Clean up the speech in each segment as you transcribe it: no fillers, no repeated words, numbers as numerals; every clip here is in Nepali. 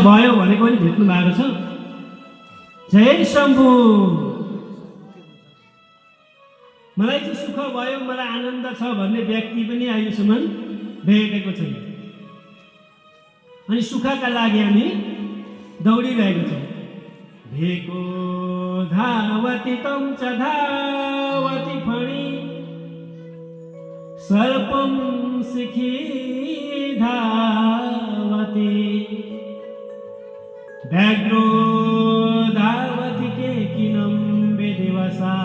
भयो भनेको पनि भेट्नु भएको छ। जय शम्भु। मलाई चाहिँ सुख भयो, मलाई आनन्द छ भन्ने व्यक्ति पनि अहिलेसम्म भेटेको छैन। अनि सुखका लागि हामी दौडिरहेको छौँ। भेको धावती तम च धावती फणी सर्पम शिखी धावती व्याघ्रो धावती केकिनं विधिवसा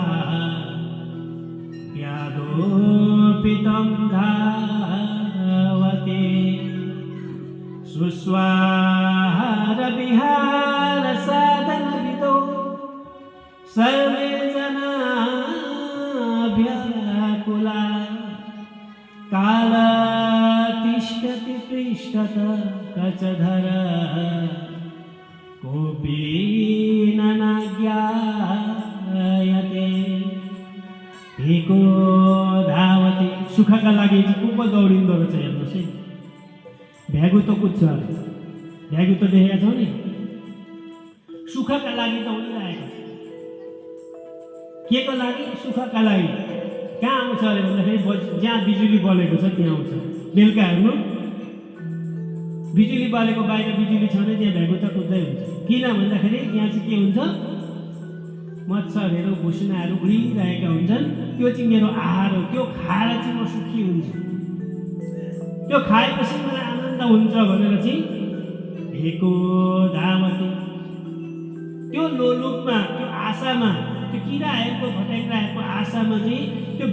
व्याधोपितं धावति सुस्वाहार विहार साधन विदो सर्वे जना व्याकुला काल तिष्ठति पृष्ठत कचधर कोऽपि न ज्ञायते। भेको धावती सुखका लागि चाहिँ को पो दौडिँदो रहेछ हेर्नुहोस् है। भ्यागु त कुद्छ, भ्यागु त देखेका छौ नि। सुखका लागि दौडिरहेको के को लागि? सुखका लागि। कहाँ आउँछ अरे भन्दाखेरि जहाँ बिजुली बलेको छ त्यहाँ आउँछ। बेलुका हेर्नु बिजुली बलेको बाहिर बिजुली छ भने त्यहाँ भ्यागु त कुद्दै हुन्छ। किन भन्दाखेरि त्यहाँ चाहिँ के हुन्छ? मच्छरहरू भुसुनाहरू उडिरहेका हुन्छन्। त्यो चाहिँ मेरो आहार हो, त्यो खाएर चाहिँ म सुखी हुन्छु, त्यो खाएपछि मलाई आनन्द हुन्छ भनेर चाहिँ भेको धावती त्यो लोलुपमा, त्यो आशामा, त्यो किराहरूको भटाइरहेको आशामा चाहिँ त्यो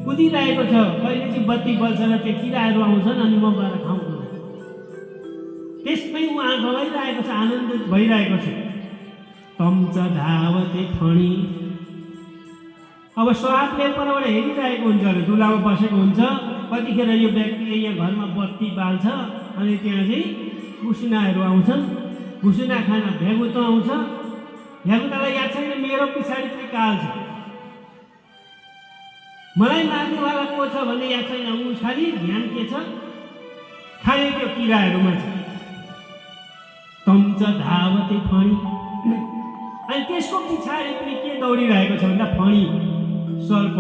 कुदिरहेको छ। कहिले चाहिँ बत्ती बल्छ र त्यो किराहरू आउँछन् अनि म गएर खाउँछु। त्यसमै उहाँ गइरहेको छ, आनन्दित भइरहेको छ। तम च धावती फणी। अब स्वादले परबाट हेरिरहेको हुन्छ अरे, दुलामा बसेको हुन्छ। कतिखेर यो व्यक्तिले यहाँ घरमा बत्ती बाल्छ अनि त्यहाँ चाहिँ भुसुनाहरू आउँछन्। भुसुना खान भ्यागु त आउँछ। भ्यागुतालाई याद छैन मेरो पछाडि चाहिँ काल छ, मलाई मार्नेवाला को छ भन्ने याद छैन। ऊ खालि ध्यान के छ? खालि त्यो किराहरूमा छ। तम च धावती फणी। अनि त्यसको पछाडि पनि के दौडिरहेको छ भन्दा फणी, सर्प।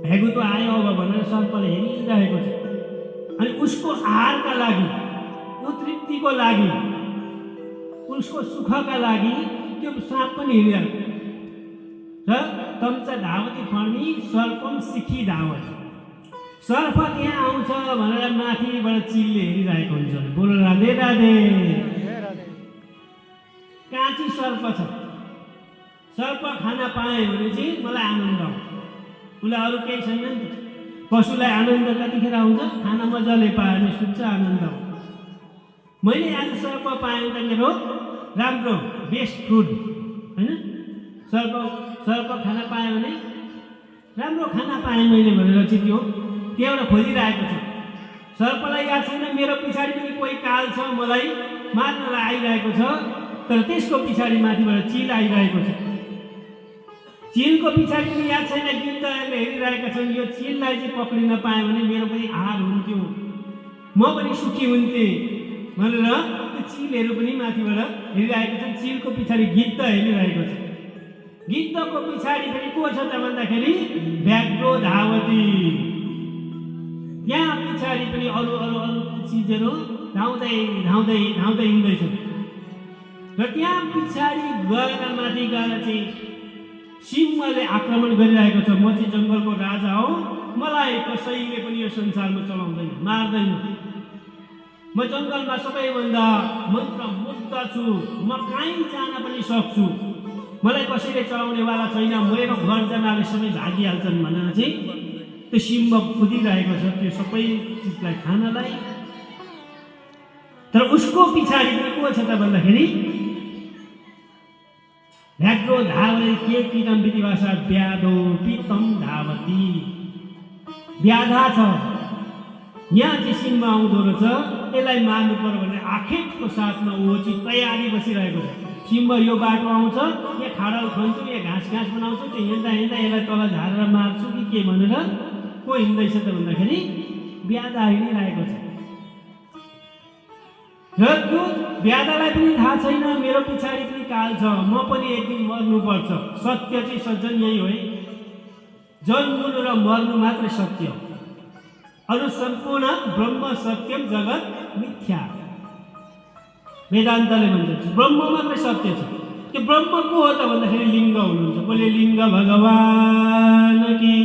भ्यागु त आयो अब भनेर सर्पले हेरिरहेको छ। अनि उसको आहारका लागि, ऊ तृप्तिको लागि, उसको सुखका लागि त्यो साँप पनि हिँडिरहेको र तम च धावती फणी सर्पम शिखी धावती। सर्प त्यहाँ आउँछ भनेर माथिबाट चिलले हेरिरहेको हुन्छ। बोलो राधे राधे। काँची सर्प छ, सर्प खाना पाएँ भने चाहिँ मलाई आनन्द आउँछ। उसलाई अरू केही छैन नि त। पशुलाई आनन्द कतिखेर आउँछ? खाना मजाले पायो भने सुत्छ, आनन्द आउँछ। मैले आज सर्प पाएँ त मेरो राम्रो बेस्ट फुड होइन। सर्प खाना पाएँ भने राम्रो खाना पाएँ मैले भनेर चाहिँ त्यो त्यहाँबाट खोजिरहेको छ। सर्पलाई याद छैन मेरो पछाडि पनि कोही काल छ, मलाई मार्नलाई आइरहेको छ। तर त्यसको पछाडि माथिबाट चिल आइरहेको छ। चिलको पछाडि पनि याद छैन गिद्धहरूले हेरिरहेका छन्। यो चिललाई चाहिँ पक्रिन पाएँ भने मेरो पनि आहार हुन्थ्यो, म पनि सुखी हुन्थेँ भनेर त्यो चिलहरू पनि माथिबाट हेरिरहेको छन्। चिलको पछाडि गिद्ध हेरिरहेको छ। गिद्धको पछाडि फेरि को छ त भन्दाखेरि व्याघ्रो धावती। यहाँ पछाडि पनि अरू अरू अरू चिजहरू धाउँदै धाउँदै धाउँदै हिँड्दैछन्। र त्यहाँ पछाडि गएर माथि गएर चाहिँ सिंहले आक्रमण गरिरहेको छ। म चाहिँ जङ्गलको राजा हो, मलाई कसैले पनि यो संसारमा चलाउँदैन, मार्दैन। म जङ्गलमा सबैभन्दा मन्त्रमुग्ध छु, म कहीँ जान पनि सक्छु, मलाई कसैले चलाउनेवाला छैन, मेरो घरजनाले सबै भागिहाल्छन् भनेर चाहिँ त्यो सिंह कुदिरहेको छ त्यो सबै चिजलाई खानलाई। तर उसको पछाडि पनि को छ त भन्दाखेरि व्याघ्रो धावती केकिनं विधिवसा व्याधोपितं धावती। व्याधा छ, यहाँ चाहिँ सिंह आउँदो रहेछ, यसलाई मार्नु पर्यो भने आखेटको साथमा ऊ चाहिँ तयारी बसिरहेको छ। सिंह यो बाटो आउँछ, यहाँ खाडल खन्छु, यहाँ घाँस बनाउँछु, त्यो हिँड्दा हिँड्दा यसलाई तल झारेर मार्छु कि के भनेर को हिँड्दैछ त भन्दाखेरि व्याधा हिँडिरहेको छ। र त्यो व्याधालाई पनि थाहा छैन मेरो पछाडि पनि काल छ, म पनि एक दिन मर्नुपर्छ। सत्य चाहिँ सज्जन यही हो है, जन्मनु र मर्नु मात्र सत्य हो, अरू सम्पूर्ण ब्रह्म सत्यम जगत मिथ्या। वेदान्तले भन्छ ब्रह्म मात्रै सत्य छ। त्यो ब्रह्म को हो त भन्दाखेरि लिङ्ग हुनुहुन्छ। बोले लिङ्ग भगवान की।